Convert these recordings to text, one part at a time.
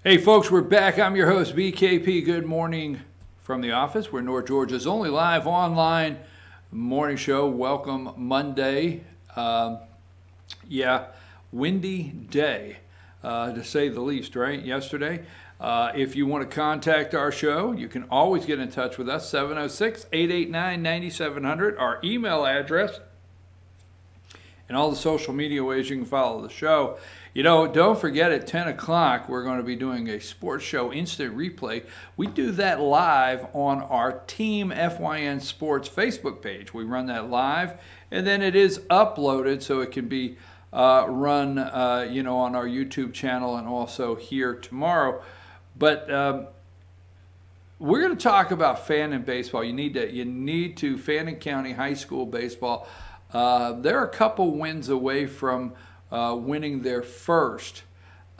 Hey folks, we're back. I'm your host, BKP. Good morning from the office. We're North Georgia's only live online morning show. Welcome Monday. Windy day, to say the least, right? Yesterday. If you want to contact our show, you can always get in touch with us, 706-889-9700, our email address, and all the social media ways you can follow the show. You know, don't forget at 10 o'clock, we're going to be doing a sports show instant replay. We do that live on our Team FYN Sports Facebook page. We run that live, and then it is uploaded so it can be run, on our YouTube channel and also here tomorrow. But we're going to talk about Fannin baseball. You need to Fannin County High School baseball. They're a couple wins away from winning their first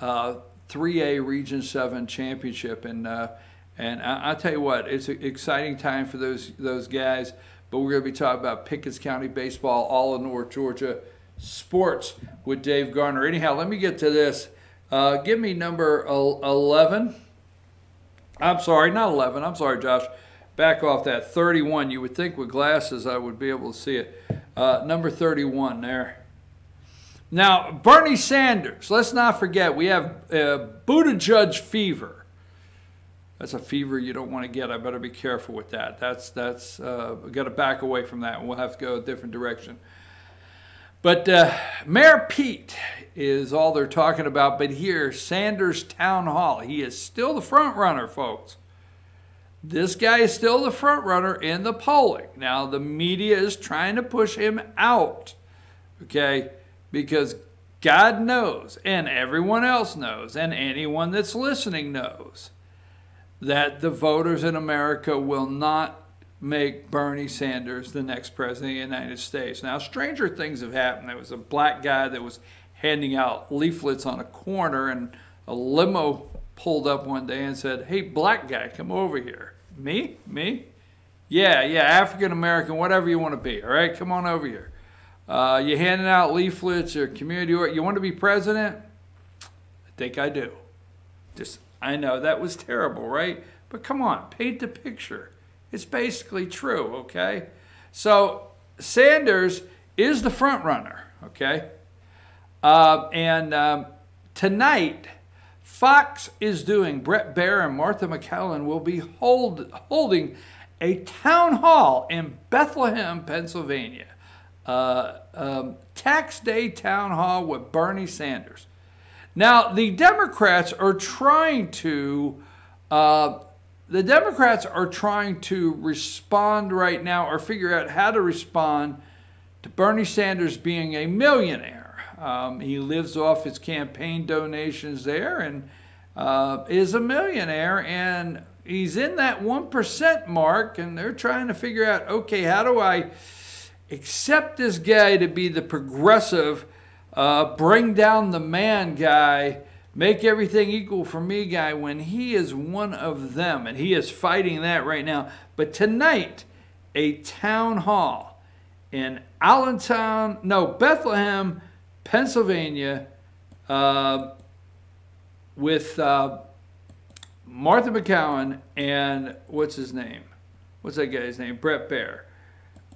3A Region 7 championship, and I'll tell you what, it's an exciting time for those guys. But we're going to be talking about Pickens County baseball, all of North Georgia sports with Dave Garner. Anyhow, let me get to this. Give me number 11. I'm sorry, not 11. I'm sorry, Josh. Back off that. 31. You would think with glasses I would be able to see it. Number 31 there. Now, Bernie Sanders, let's not forget, we have Buttigieg fever. That's a fever you don't want to get. I better be careful with that. We've got to back away from that, and we'll have to go a different direction. But Mayor Pete is all they're talking about. But here, Sanders Town Hall, he is still the front runner, folks. This guy is still the front runner in the polling. Now, the media is trying to push him out, okay? Because God knows, and everyone else knows, and anyone that's listening knows, that the voters in America will not make Bernie Sanders the next president of the United States. Now, stranger things have happened. There was a black guy that was handing out leaflets on a corner, and a limo pulled up one day and said, "Hey, black guy, come over here." Me? Yeah, African-American, whatever you want to be, all right? Come on over here. You handing out leaflets or community work. You want to be president? I think I do. I know that was terrible, right? But come on, paint the picture. It's basically true, okay? So Sanders is the front runner, okay? Tonight, Fox is doing, Brett Baer and Martha McCallum will be holding a town hall in Bethlehem, Pennsylvania. Tax Day town hall with Bernie Sanders. Now, the Democrats are trying to respond right now, or figure out how to respond to Bernie Sanders being a millionaire. He lives off his campaign donations there and is a millionaire, and he's in that 1% mark, and they're trying to figure out, okay, how do I accept this guy to be the progressive, bring down the man guy, make everything equal for me guy, when he is one of them, and he is fighting that right now. But tonight, a town hall in Bethlehem, Pennsylvania, with Martha McCallum and what's his name? What's that guy's name? Brett Baer.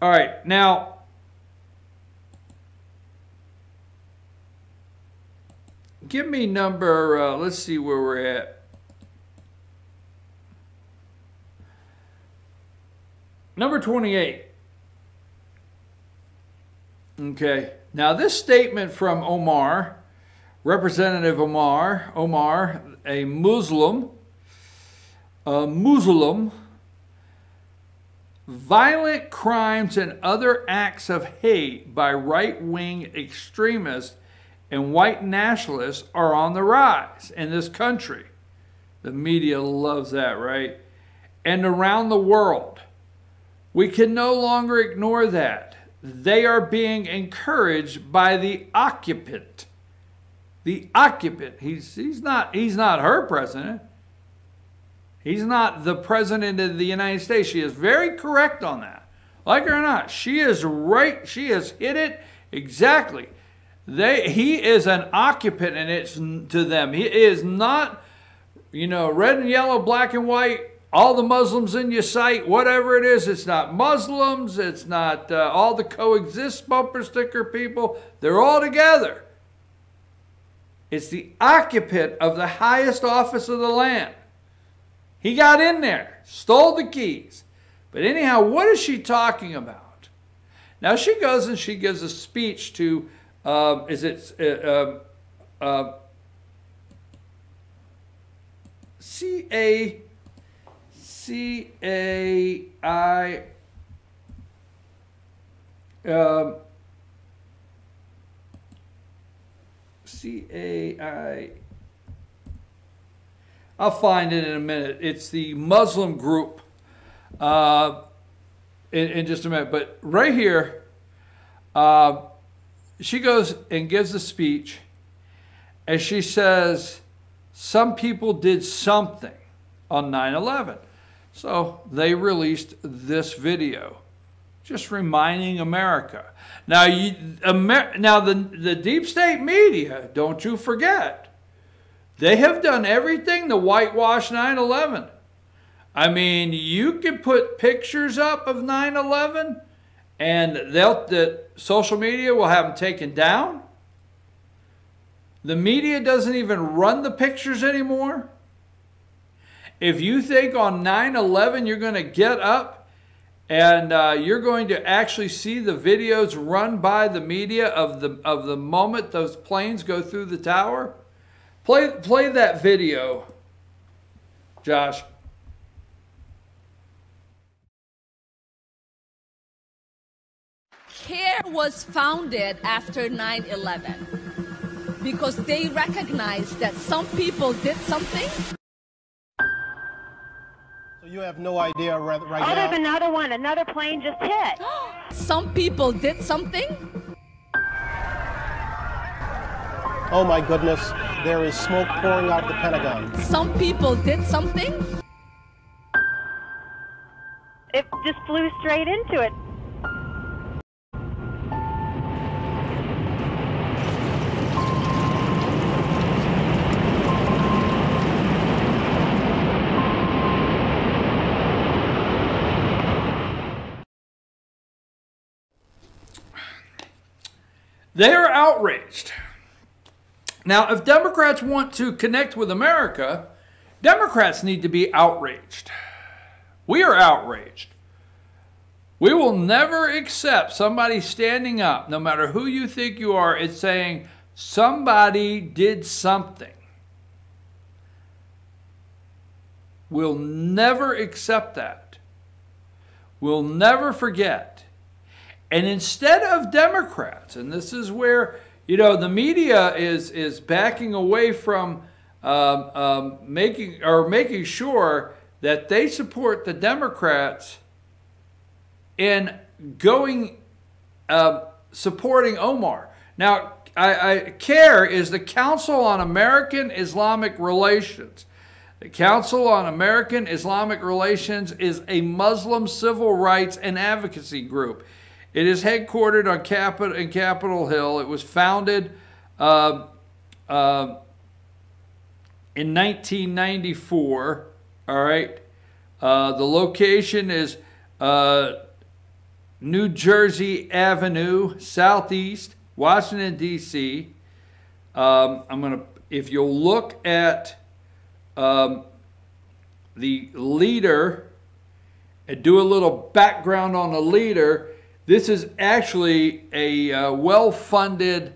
All right, now, give me number, let's see where we're at. Number 28. Okay, now this statement from Omar, Representative Omar, a Muslim, violent crimes and other acts of hate by right-wing extremists and white nationalists are on the rise in this country. The media loves that, right? And around the world. We can no longer ignore that. They are being encouraged by the occupant. The occupant. He's not her president. He's not the president of the United States. She is very correct on that. Like it or not, she is right. She has hit it exactly. He is an occupant, and it's to them. He is not you know, red and yellow, black and white, all the Muslims in your sight, whatever it is. It's not Muslims. It's not all the coexist bumper sticker people. They're all together. It's the occupant of the highest office of the land. He got in there, stole the keys. But anyhow, what is she talking about? Now she goes and she gives a speech to, C-A-I, I'll find it in a minute. It's the Muslim group in just a minute. But right here, she goes and gives a speech, and she says, some people did something on 9/11. So they released this video, just reminding America. Now, the deep state media, don't you forget, they have done everything to whitewash 9/11. I mean, you can put pictures up of 9/11, and the social media will have them taken down. The media doesn't even run the pictures anymore. If you think on 9/11 you're going to get up and you're going to actually see the videos run by the media of the moment those planes go through the tower, play that video, Josh. CARE was founded after 9/11 because they recognized that some people did something. So you have no idea right now? Oh, there's another one. Another plane just hit. Some people did something. Oh my goodness, there is smoke pouring out the Pentagon. Some people did something. It just flew straight into it. They are outraged. Now, if Democrats want to connect with America, Democrats need to be outraged. We are outraged. We will never accept somebody standing up, no matter who you think you are, and saying somebody did something. We'll never accept that. We'll never forget. And instead of Democrats, and this is where, you know, the media is backing away from making sure that they support the Democrats in going supporting Omar. Now, CARE is the Council on American Islamic Relations. The Council on American Islamic Relations is a Muslim civil rights and advocacy group. It is headquartered on Capitol Hill. It was founded in 1994. All right. The location is New Jersey Avenue, Southeast, Washington, D.C. If you'll look at the leader and do a little background on the leader, this is actually a well-funded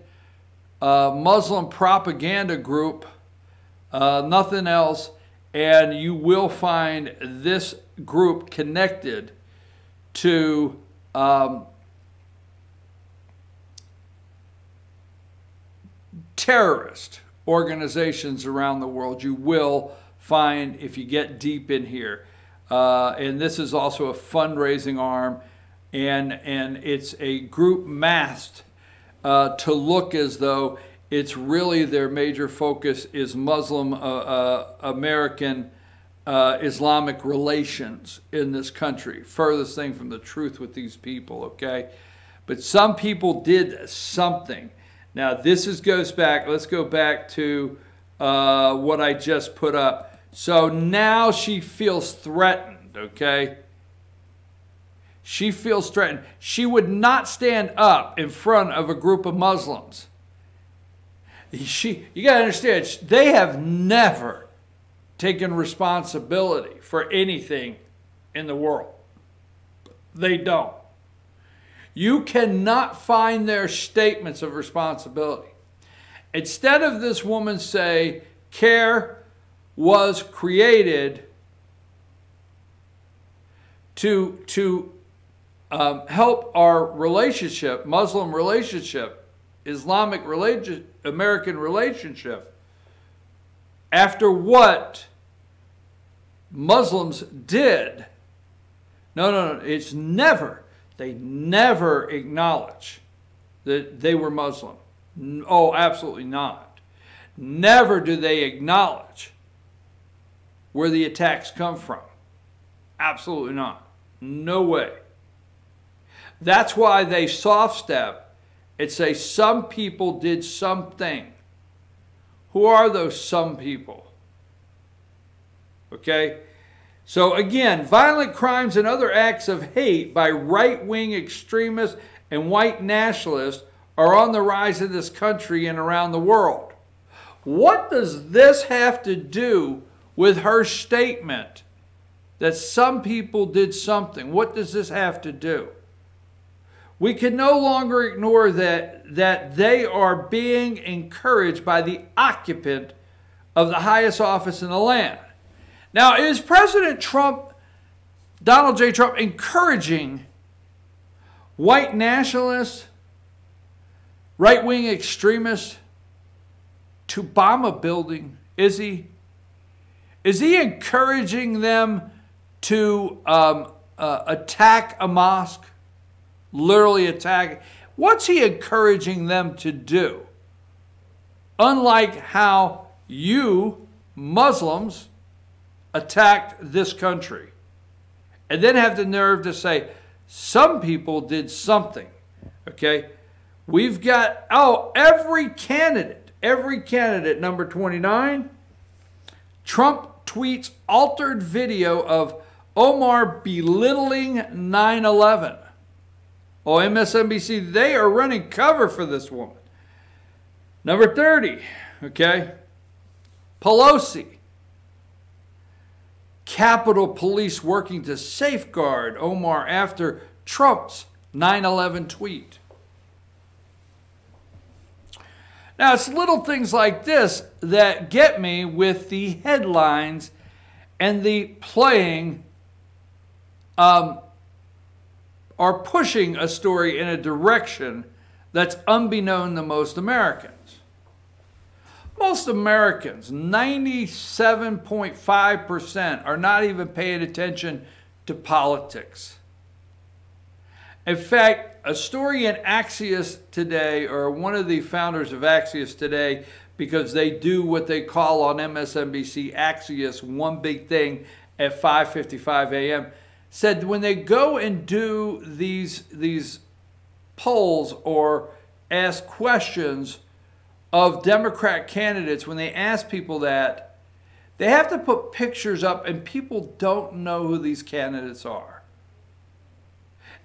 Muslim propaganda group, nothing else, and you will find this group connected to terrorist organizations around the world. You will find if you get deep in here. And this is also a fundraising arm. And it's a group masked to look as though it's really their major focus is Muslim American Islamic relations in this country. Furthest thing from the truth with these people, okay? But some people did something. Now this goes back, let's go back to what I just put up. So now she feels threatened, okay? She feels threatened. She would not stand up in front of a group of Muslims. You got to understand, they have never taken responsibility for anything in the world. They don't. You cannot find their statements of responsibility. Instead of this woman say, CARE was created to help our relationship, Muslim relationship, Islamic American relationship, after what Muslims did. No, it's never. They never acknowledge that they were Muslim. Oh, absolutely not. Never do they acknowledge where the attacks come from. Absolutely not. No way. That's why they soft step and say some people did something. Who are those some people? Okay? So again, violent crimes and other acts of hate by right-wing extremists and white nationalists are on the rise in this country and around the world. What does this have to do with her statement that some people did something? What does this have to do? We can no longer ignore that they are being encouraged by the occupant of the highest office in the land. Now, is President Trump, Donald J. Trump, encouraging white nationalists, right-wing extremists to bomb a building? Is he? Is he encouraging them to attack a mosque? Literally attack? What's he encouraging them to do? Unlike how you, Muslims, attacked this country. And then have the nerve to say, some people did something. Okay? We've got, every candidate, number 29, Trump tweets altered video of Omar belittling 9/11. Oh, MSNBC, they are running cover for this woman. Number 30, okay, Pelosi. Capitol Police working to safeguard Omar after Trump's 9/11 tweet. Now, it's little things like this that get me with the headlines and the playing are pushing a story in a direction that's unbeknown to most Americans. Most Americans, 97.5%, are not even paying attention to politics. In fact, a story in Axios today, or one of the founders of Axios today, because they do what they call on MSNBC Axios, one big thing at 5:55 a.m., said when they go and do these polls or ask questions of Democrat candidates, when they ask people that, they have to put pictures up and people don't know who these candidates are.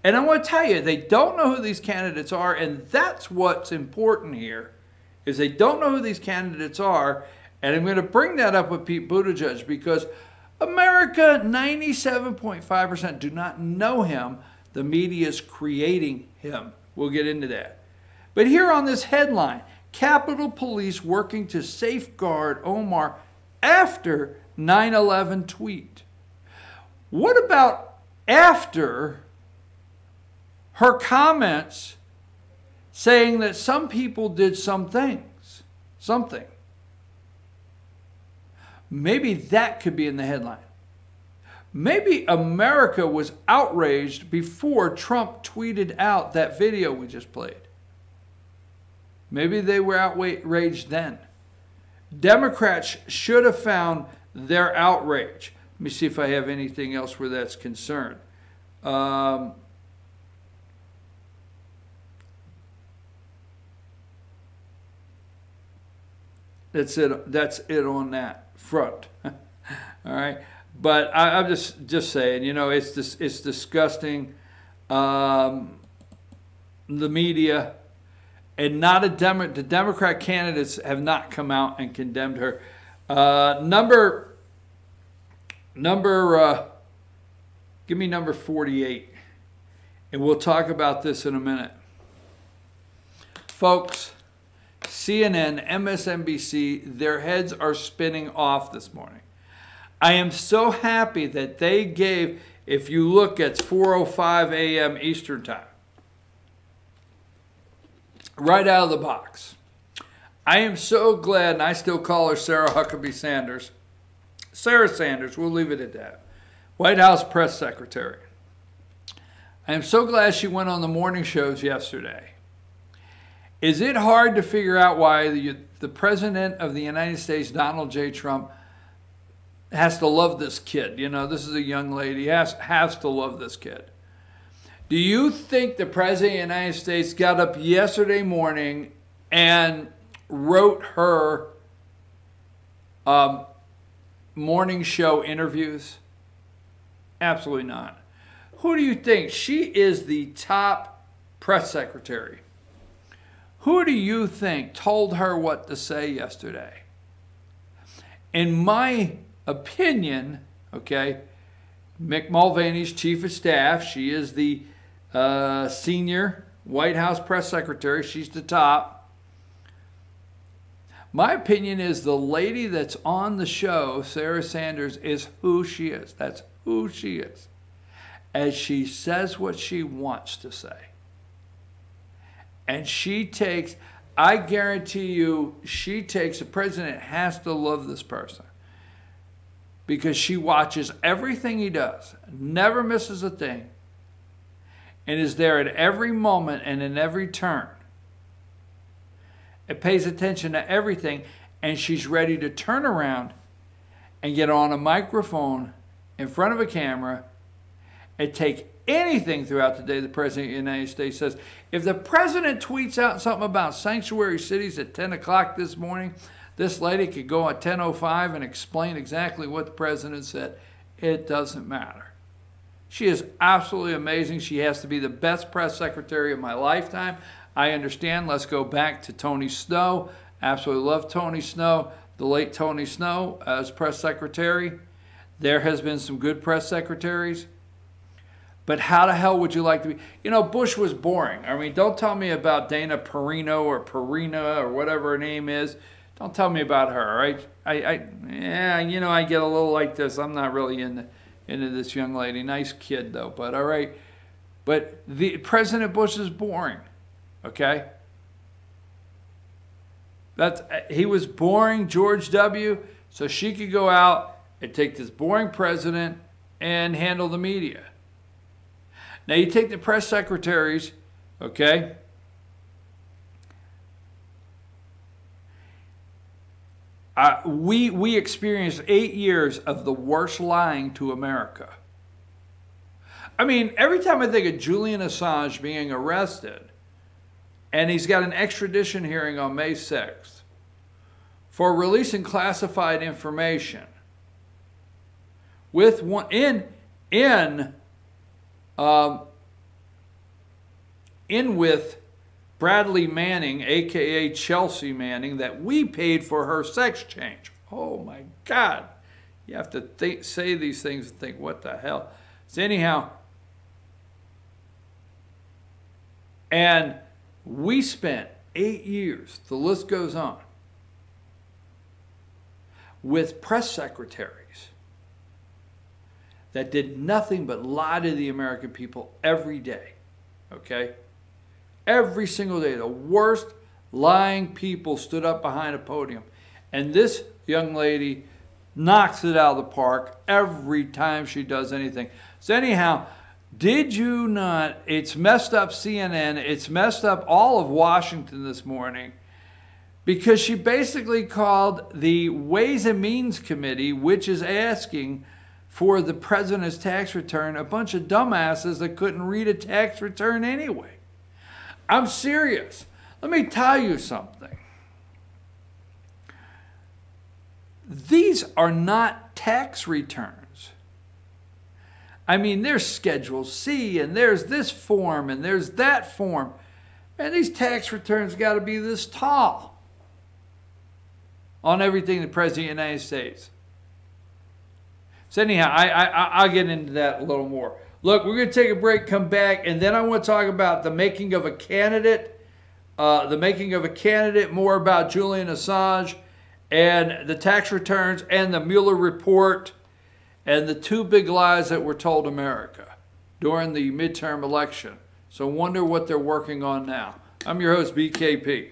And I want to tell you, they don't know who these candidates are, and that's what's important here, is they don't know who these candidates are. And I'm going to bring that up with Pete Buttigieg because America, 97.5% do not know him. The media is creating him. We'll get into that. But here on this headline, Capitol Police working to safeguard Omar after 9/11 tweet. What about after her comments saying that some people did some things? Something. Maybe that could be in the headline. Maybe America was outraged before Trump tweeted out that video we just played. Maybe they were outraged then. Democrats should have found their outrage. Let me see if I have anything else where that's concerned. That's it on that front. All right, but I'm just saying, you know, it's disgusting. The media and not the Democrat candidates have not come out and condemned her. Give me number 48, and we'll talk about this in a minute. Folks, CNN, MSNBC, their heads are spinning off this morning. I am so happy that they gave, if you look, it's 4:05 a.m. Eastern Time. Right out of the box. I am so glad, and I still call her Sarah Huckabee Sanders. Sarah Sanders, we'll leave it at that. White House press secretary. I am so glad she went on the morning shows yesterday. Is it hard to figure out why the President of the United States, Donald J. Trump, has to love this kid? You know, this is a young lady, has to love this kid. Do you think the President of the United States got up yesterday morning and wrote her morning show interviews? Absolutely not. Who do you think? She is the top press secretary. Who do you think told her what to say yesterday? In my opinion, okay, Mick Mulvaney's chief of staff, she is the senior White House press secretary. She's the top. My opinion is the lady that's on the show, Sarah Sanders, is who she is. That's who she is. As she says what she wants to say. And she takes, I guarantee you, the president has to love this person. Because she watches everything he does, never misses a thing, and is there at every moment and in every turn. It pays attention to everything, and she's ready to turn around and get on a microphone in front of a camera and take anything throughout the day the President of the United States says. If the President tweets out something about sanctuary cities at 10 o'clock this morning, this lady could go at 10:05 and explain exactly what the President said. It doesn't matter. She is absolutely amazing. She has to be the best press secretary of my lifetime. I understand. Let's go back to Tony Snow. Absolutely love Tony Snow, the late Tony Snow as press secretary. There has been some good press secretaries. But how the hell would you like to be? You know, Bush was boring. I mean, don't tell me about Dana Perino or Perina or whatever her name is. Don't tell me about her, all right? Yeah, you know, I get a little like this. I'm not really into this young lady. Nice kid, though, but all right. But President Bush is boring, okay? He was boring, George W., so she could go out and take this boring president and handle the media. Now, you take the press secretaries, okay? We experienced 8 years of the worst lying to America. I mean, every time I think of Julian Assange being arrested, and he's got an extradition hearing on May 6th for releasing classified information with one with Bradley Manning, a.k.a. Chelsea Manning, that we paid for her sex change. Oh, my God. You have to say these things and think, what the hell? So anyhow, and we spent 8 years, the list goes on, with press secretaries that did nothing but lie to the American people every day, okay? Every single day, the worst lying people stood up behind a podium. And this young lady knocks it out of the park every time she does anything. So anyhow, did you not, it's messed up CNN, it's messed up all of Washington this morning, because she basically called the Ways and Means Committee, which is asking for the president's tax return, a bunch of dumbasses that couldn't read a tax return anyway. I'm serious. Let me tell you something. These are not tax returns. I mean, there's Schedule C, and there's this form, and there's that form. And these tax returns got to be this tall on everything the President of the United States. So anyhow, I'll get into that a little more. Look, we're going to take a break, come back, and then I want to talk about the making of a candidate, more about Julian Assange, and the tax returns, and the Mueller report, and the two big lies that were told America during the midterm election. So wonder what they're working on now. I'm your host, BKP.